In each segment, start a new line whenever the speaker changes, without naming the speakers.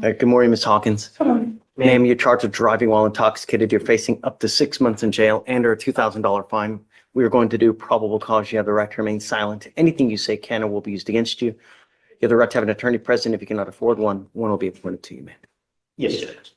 Good morning, Ms. Hawkins. Ma'am, you're charged with driving while intoxicated. You're facing up to 6 months in jail and or a $2,000 fine. We are going to do probable cause. You have the right to remain silent. Anything you say can or will be used against you. You have the right to have an attorney present. If you cannot afford one, one will be appointed to you, ma'am.
Yes, Judge.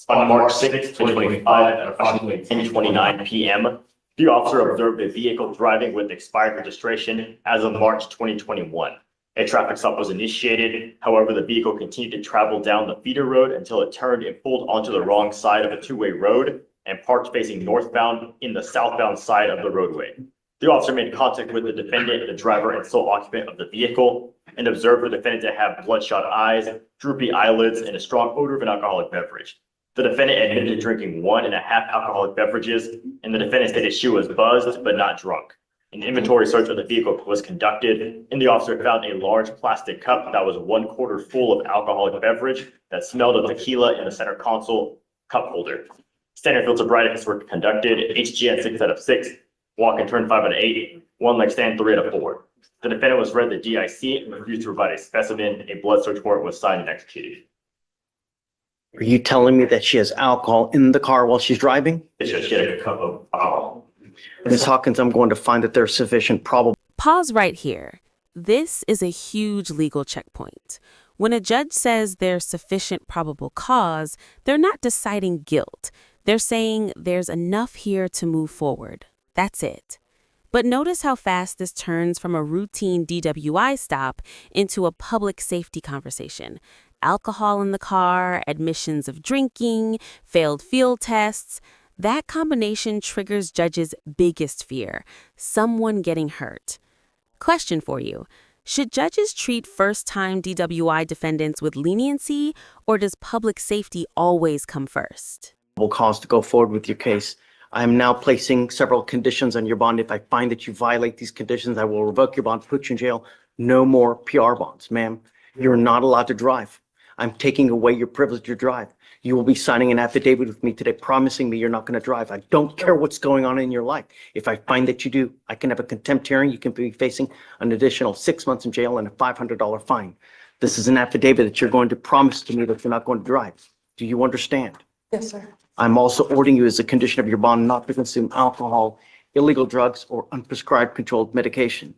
On March 6, 2025, at approximately 10:29 p.m., the officer observed a vehicle driving with expired registration as of March 2021. A traffic stop was initiated. However, the vehicle continued to travel down the feeder road until it turned and pulled onto the wrong side of a two-way road and parked facing northbound in the southbound side of the roadway. The officer made contact with the defendant, the driver, and sole occupant of the vehicle, and observed the defendant to have bloodshot eyes, droopy eyelids, and a strong odor of an alcoholic beverage. The defendant admitted to drinking 1.5 alcoholic beverages, and the defendant stated she was buzzed but not drunk. An inventory search of the vehicle was conducted, and the officer found a large plastic cup that was 1/4 full of alcoholic beverage that smelled of tequila in the center console cup holder. Standard field sobriety tests were conducted, HGN 6 out of 6, walk and turn 5 out of 8, one leg stand 3 out of 4. The defendant was read the DIC and refused to provide a specimen. A blood search warrant was signed and executed.
Are you telling me that she has alcohol in the car while she's driving?
It's just get a cup of alcohol.
Ms. Hawkins, I'm going to find that there's sufficient probable.
Pause right here. This is a huge legal checkpoint. When a judge says there's sufficient probable cause, they're not deciding guilt. They're saying there's enough here to move forward. That's it. But notice how fast this turns from a routine DWI stop into a public safety conversation. Alcohol in the car, admissions of drinking, failed field tests. That combination triggers judges' biggest fear, someone getting hurt. Question for you. Should judges treat first-time DWI defendants with leniency, or does public safety always come first?
Cause to go forward with your case. I am now placing several conditions on your bond. If I find that you violate these conditions, I will revoke your bond, put you in jail. No more PR bonds, ma'am. You're not allowed to drive. I'm taking away your privilege to drive. You will be signing an affidavit with me today promising me you're not going to drive. I don't care what's going on in your life. If I find that you do, I can have a contempt hearing. You can be facing an additional 6 months in jail and a $500 fine. This is an affidavit that you're going to promise to me that you're not going to drive. Do you understand?
Yes, sir.
I'm also ordering you as a condition of your bond not to consume alcohol, illegal drugs, or unprescribed controlled medication.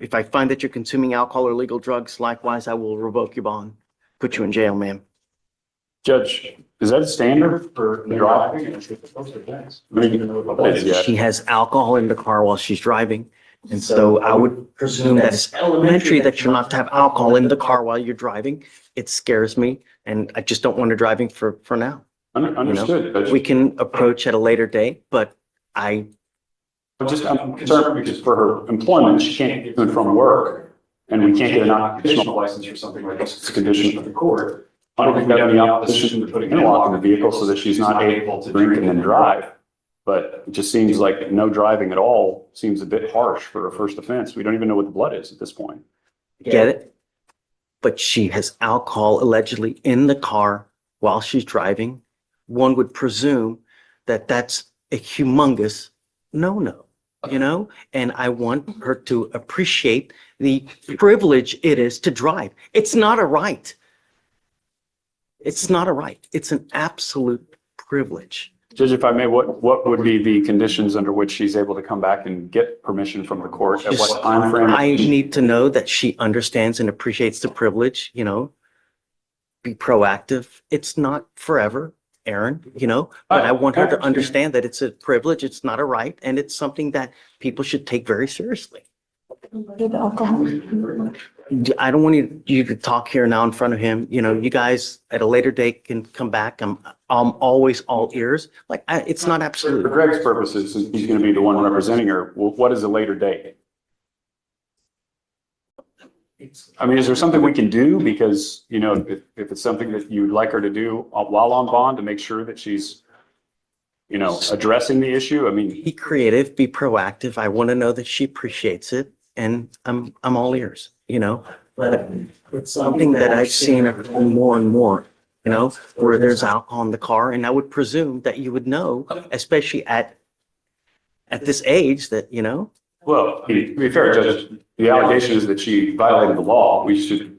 If I find that you're consuming alcohol or illegal drugs, likewise, I will revoke your bond, put you in jail, ma'am.
Judge, is that standard for driving?
She has alcohol in the car while she's driving. And so I would presume that it's elementary that you're not to have alcohol in the car while you're driving. It scares me, and I just don't want her driving for now.
Understood. Judge.
We can approach at a later date, but I'm
concerned because for her employment, she can't get to and from work, and we can't get an occupational license or something like this. It's a condition of the court. I don't think we have any opposition to putting an lock in the vehicle so that she's not able to drink and then drive. But it just seems like no driving at all seems a bit harsh for a first offense. We don't even know what the blood is at this point.
Get it? But she has alcohol allegedly in the car while she's driving. One would presume that that's a humongous no-no, you know? And I want her to appreciate the privilege it is to drive. It's not a right. It's not a right. It's an absolute privilege.
Judge, if I may, what would be the conditions under which she's able to come back and get permission from the court? At what time frame?
I need to know that she understands and appreciates the privilege, you know, be proactive. It's not forever, Aaron, you know, but I want her to understand that it's a privilege, it's not a right, and it's something that people should take very seriously.
The alcohol.
I don't want you to talk here now in front of him. You know, you guys at a later date can come back. I'm always all ears. Like, it's not
For
absolute.
Greg's purposes, since he's going to be the one representing her, what is a later date? I mean, is there something we can do? Because, you know, if it's something that you'd like her to do while on bond to make sure that she's, you know, addressing the issue. I mean,
Be creative, be proactive. I want to know that she appreciates it, and I'm all ears, you know. But it's something that I've seen more and more, you know, where there's alcohol in the car, and I would presume that you would know, especially at this age, that, you know.
well, to be fair, Judge, the allegation is that she violated the law. We should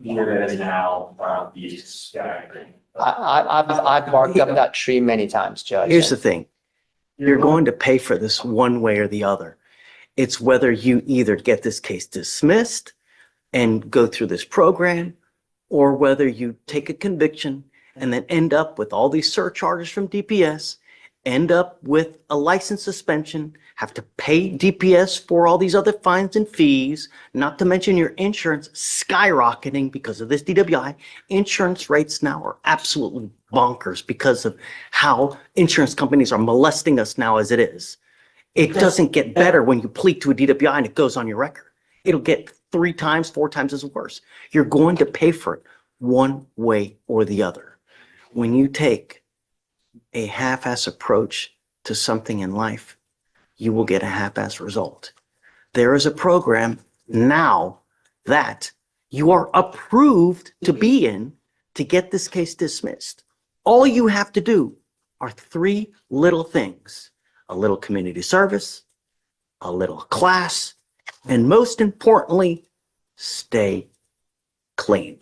Here that is now, these, yeah, I agree.
I've marked up that tree many times, Judge.
Here's the thing. You're going to pay for this one way or the other. It's whether you either get this case dismissed and go through this program, or whether you take a conviction and then end up with all these surcharges from DPS, end up with a license suspension, have to pay DPS for all these other fines and fees, not to mention your insurance skyrocketing because of this DWI. Insurance rates now are absolutely bonkers because of how insurance companies are molesting us now as it is. It doesn't get better when you plead to a DWI and it goes on your record. It'll get 3 times, 4 times as worse. You're going to pay for it one way or the other. When you take a half-ass approach to something in life, you will get a half-ass result. There is a program now that you are approved to be in to get this case dismissed. All you have to do are 3 little things: a little community service, a little class, and most importantly, stay clean.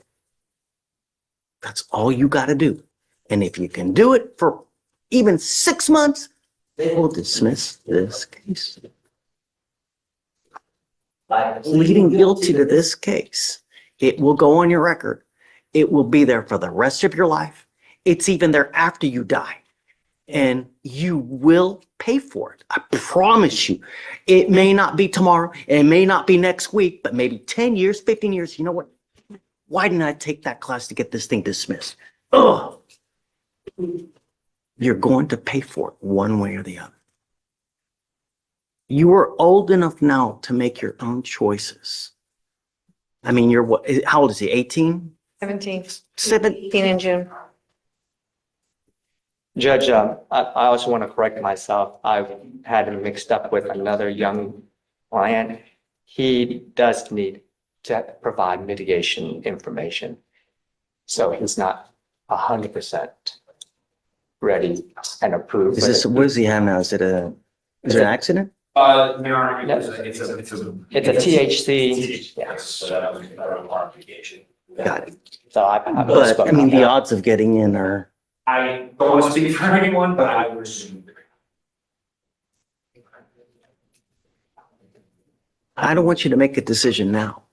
That's all you got to do. And if you can do it for even 6 months, they will dismiss this case. By pleading guilty to this case, it will go on your record. It will be there for the rest of your life. It's even there after you die. And you will pay for it. I promise you. It may not be tomorrow. It may not be next week, but maybe 10 years, 15 years. You know what? Why didn't I take that class to get this thing dismissed? Ugh. You're going to pay for it one way or the other. You are old enough now to make your own choices. I mean, you're what? How old is he? 18?
17.
17
in June.
Judge, I also want to correct myself. I've had him mixed up with another young client. He does need to provide mitigation information. So he's not 100% ready and approved.
Is this, what does he have now? Is it an accident?
Your Honor, it's a
THC.
Yes, so that would be a modification.
Got it.
So I
But I mean, the odds of getting in are,
I don't want to speak for anyone, but I would assume.
I don't want you to make a decision now.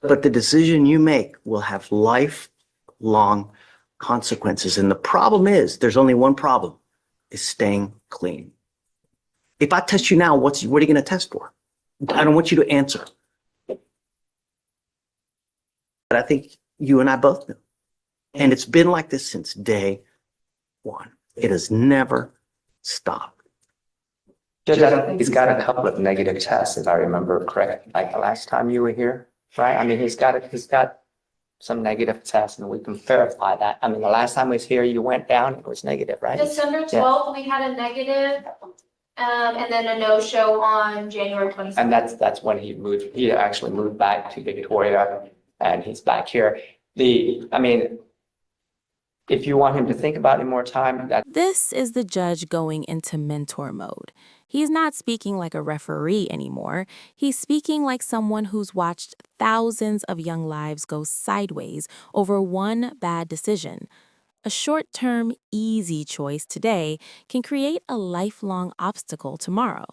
But the decision you make will have lifelong consequences. And the problem is, there's only one problem, is staying clean. If I test you now, what are you going to test for? I don't want you to answer. But I think you and I both know. And it's been like this since day one. It has never stopped.
Judge, I think he's got a couple of negative tests, if I remember correctly, like the last time you were here, right? I mean, he's got some negative tests, and we can verify that. I mean, the last time he was here, you went down, it was negative, right?
December 12th, we had a negative, and then a no-show on January 27th.
And that's when he moved. He actually moved back to Victoria, and he's back here. I mean, if you want him to think about it more time,
This is the judge going into mentor mode. He's not speaking like a referee anymore. He's speaking like someone who's watched thousands of young lives go sideways over one bad decision. A short-term, easy choice today can create a lifelong obstacle tomorrow.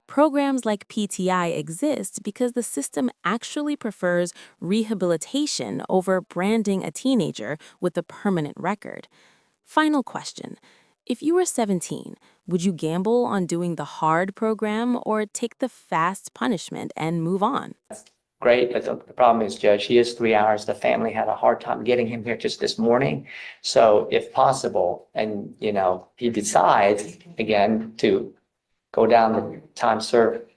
Programs like PTI exist because the system actually prefers rehabilitation over branding a teenager with a permanent record. Final question. If you were 17, would you gamble on doing the hard program or take the fast punishment and move on?
great, but the problem is, Judge, he is 3 hours. The family had a hard time getting him here just this morning. So if possible, and, he decides, again, to go down the time served,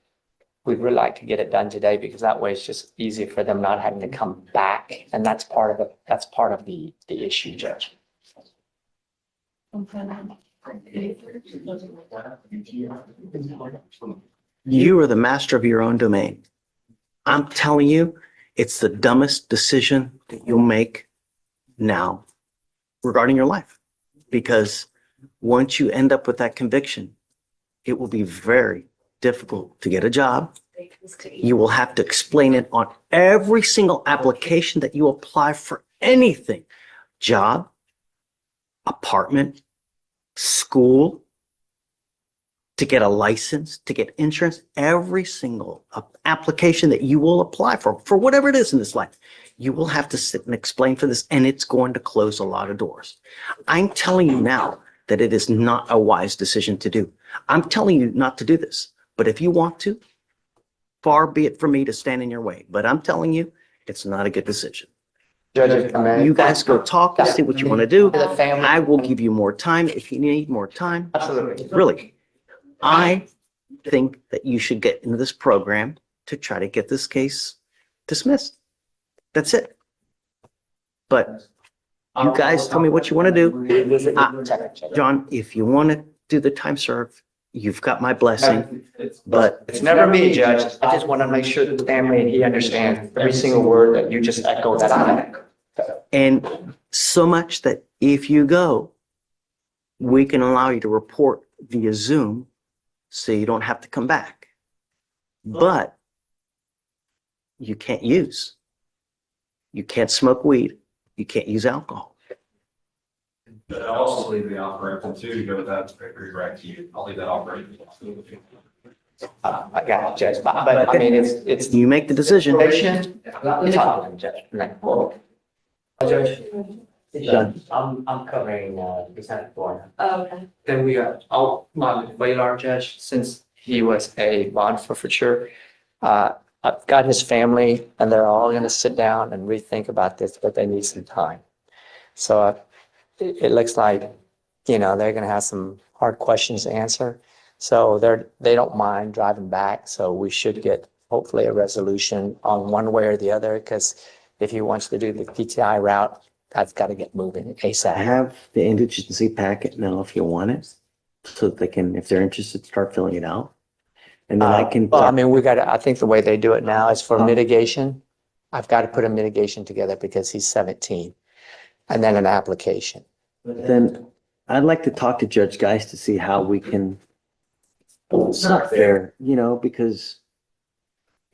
we'd really like to get it done today, because that way it's just easy for them not having to come back. And that's part of the issue, Judge.
You are the master of your own domain. I'm telling you, it's the dumbest decision that you'll make now regarding your life. Because once you end up with that conviction, it will be very difficult to get a job. You will have to explain it on every single application that you apply for anything. Job, apartment, school, to get a license, to get insurance, every single application that you will apply for whatever it is in this life, you will have to sit and explain for this, and it's going to close a lot of doors. I'm telling you now that it is not a wise decision to do. I'm telling you not to do this, but if you want to, far be it from me to stand in your way, but I'm telling you, it's not a good decision.
Judge,
You guys go talk and see what you want to do.
The family.
I will give you more time if you need more time.
Absolutely.
Really, I think that you should get into this program to try to get this case dismissed. That's it. But you guys tell me what you want to do. John, if you want to do the time served, you've got my blessing, but
It's never me, Judge. I just want to make sure the family and he understands every single word that you just echoed that I echo.
and so much that if you go, we can allow you to report via Zoom so you don't have to come back. But you can't use. You can't smoke weed. You can't use alcohol.
But I'll also leave the operator too, to go with that, right to you. I'll leave that operator.
I got it, Judge. But I mean, it's
You make the decision.
patient. You're talking, Judge. Like, well, Judge.
Done.
I'm covering, Lieutenant Thorne.
Oh, okay.
Then we got, my Baylor judge, since he was a bond forfeiture, I've got his family and they're all gonna sit down and rethink about this, but they need some time. So it looks like, they're gonna have some hard questions to answer. So they don't mind driving back, so we should get hopefully a resolution on one way or the other, because if he wants to do the PTI route, that's gotta get moving
I
ASAP.
have the indigency packet now if you want it, so that they can, if they're interested, start filling it out. And then I can.
Well, I mean, I think the way they do it now is for mitigation. I've got to put a mitigation together because he's 17, and then an application.
Then I'd like to talk to Judge Geis to see how we can. It's not fair, because,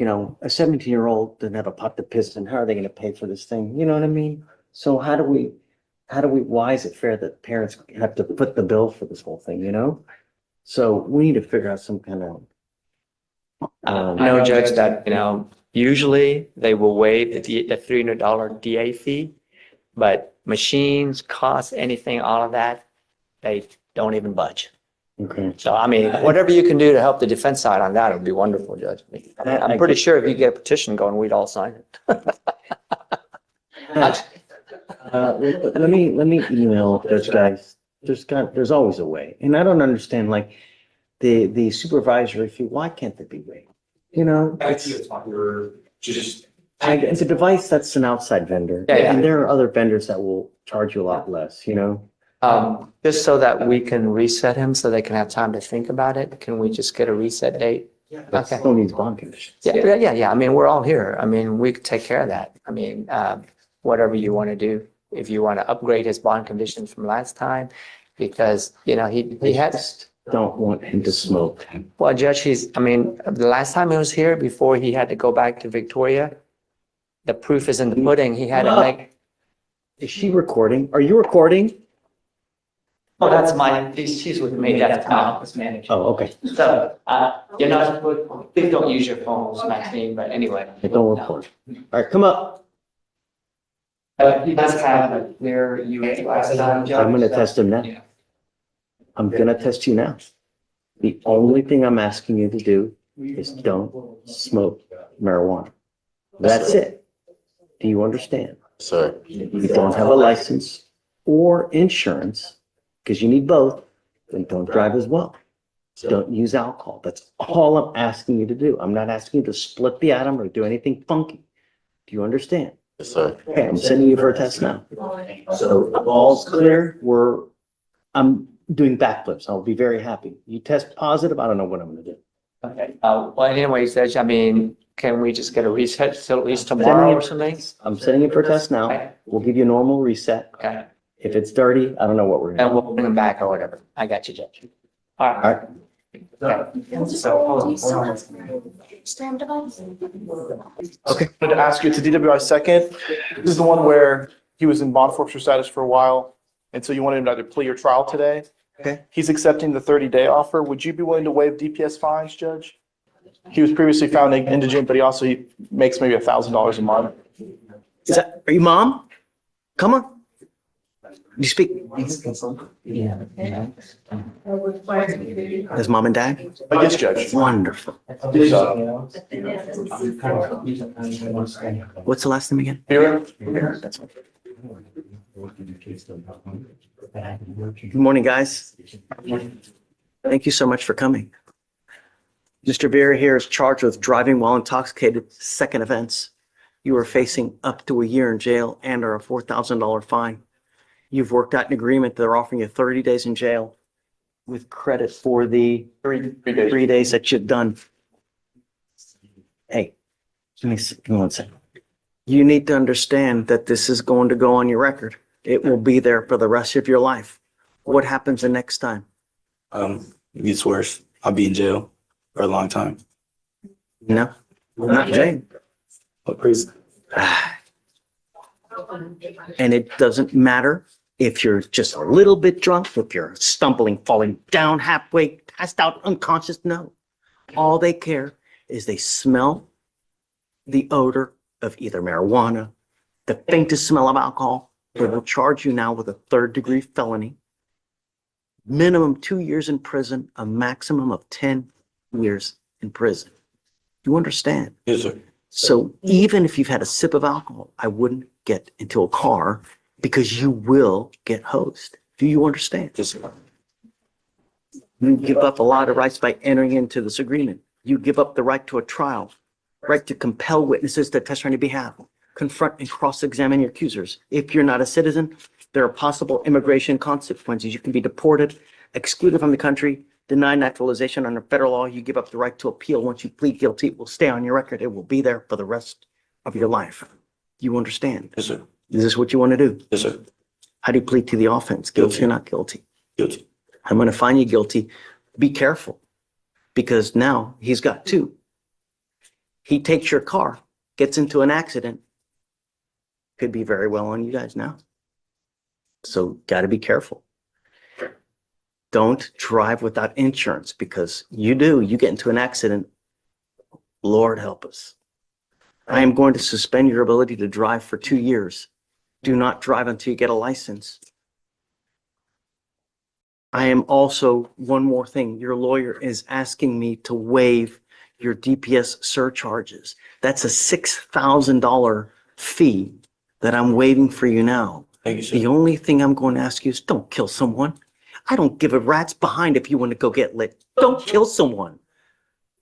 a 17-year-old doesn't have a pot to piss in. How are they going to pay for this thing? You know what I mean? So why is it fair that parents have to foot the bill for this whole thing, So we need to figure out some kind of.
No, Judge, that, usually they will waive the $300 DA fee, but machines, costs, anything, all of that, they don't even budge.
Okay.
So, I mean, whatever you can do to help the defense side on that would be wonderful, Judge. I'm pretty sure if you get a petition going, we'd all sign it.
Let me email Judge Geis. There's always a way. And I don't understand, like, the supervisory fee, why can't they be waived? It's a device that's an outside vendor.
Yeah, yeah.
And there are other vendors that will charge you a lot less,
Just so that we can reset him, so they can have time to think about it, can we just get a reset date?
That
Okay.
still needs bond conditions.
Yeah. I mean, we're all here. I mean, we could take care of that. I mean, whatever you want to do, if you want to upgrade his bond conditions from last time, because, he had.
Don't want him to smoke.
Well, Judge, the last time he was here, before he had to go back to Victoria, the proof is in the pudding. He had to make.
Is she recording? Are you recording?
Oh, that's mine. She's with me. That's my office manager.
Oh, okay.
So, you're not, please don't use your phones, Maxine, but anyway.
Don't record. All right, come up.
He does have a clear UA glasses on, Judge.
I'm gonna test him now.
Yeah.
I'm gonna test you now. The only thing I'm asking you to do is don't smoke marijuana. That's it. Do you understand?
Sir.
You don't have a license or insurance, because you need both, then don't drive as well. Don't use alcohol. That's all I'm asking you to do. I'm not asking you to split the atom or do anything funky. Do you understand?
Yes, sir.
Okay, I'm sending you for a test now. So all's clear. I'm doing backflips. I'll be very happy. You test positive, I don't know what I'm gonna do.
Okay. Well, anyways, Judge, can we just get a reset till at least tomorrow or something?
I'm sending you for a test now.
Okay.
We'll give you a normal reset.
Okay.
If it's dirty, I don't know what we're
And
gonna do.
we'll bring them back or whatever. I got you, Judge. All
All
right.
right.
Stamp device?
Okay, I'm going to ask you, it's a DWI second. This is the one where he was in bond forfeiture status for a while, and so you wanted him to either plea or trial today.
Okay.
He's accepting the 30-day offer. Would you be willing to waive DPS fines, Judge? He was previously found indigent, but he makes maybe $1,000 a month.
Are you mom? Come on. You speak. As mom and dad?
Yes, Judge.
Wonderful.
Yes,
What's the last name again?
Vera?
That's right. Good morning, guys. Thank you so much for coming. Mr. Vera here is charged with driving while intoxicated, second offense. You are facing up to a year in jail and or a $4,000 fine. You've worked out an agreement. They're offering you 30 days in jail with credit for the 3 days that you've done. Hey, give me 1 second. You need to understand that this is going to go on your record. It will be there for the rest of your life. What happens the next time?
It gets worse. I'll be in jail for a long time.
No, not jail.
What prison?
And it doesn't matter if you're just a little bit drunk, if you're stumbling, falling down halfway, passed out, unconscious. No. All they care is they smell the odor of either marijuana, the faintest smell of alcohol. They will charge you now with a 3rd-degree felony, minimum 2 years in prison, a maximum of 10 years in prison. You understand?
Yes, sir.
So even if you've had a sip of alcohol, I wouldn't get into a car because you will get hosed. Do you understand?
Yes, sir.
You give up a lot of rights by entering into this agreement. You give up the right to a trial, right to compel witnesses to testify on your behalf, confront and cross-examine your accusers. If you're not a citizen, there are possible immigration consequences. You can be deported, excluded from the country, denied naturalization under federal law. You give up the right to appeal. Once you plead guilty, it will stay on your record. It will be there for the rest of your life. You understand?
Yes, sir.
Is this what you want to do?
Yes, sir.
How do you plead to the offense? Guilty
Guilty.
or not guilty?
Guilty.
I'm going to find you guilty. Be careful, because now he's got 2. He takes your car, gets into an accident, could be very well on you guys now. So got to be careful. Don't drive without insurance, because you get into an accident. Lord help us. I am going to suspend your ability to drive for 2 years. Do not drive until you get a license. I am also, one more thing, your lawyer is asking me to waive your DPS surcharges. That's a $6,000 fee that I'm waiving for you now.
Thank you, sir.
The only thing I'm going to ask you is don't kill someone. I don't give a rat's behind if you want to go get lit. Don't kill someone.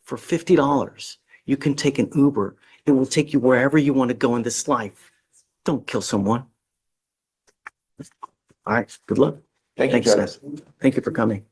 For $50, you can take an Uber. It will take you wherever you want to go in this life. Don't kill someone. All right, good luck.
Thank you,
Thanks,
Judge.
Seth. Thank you for coming.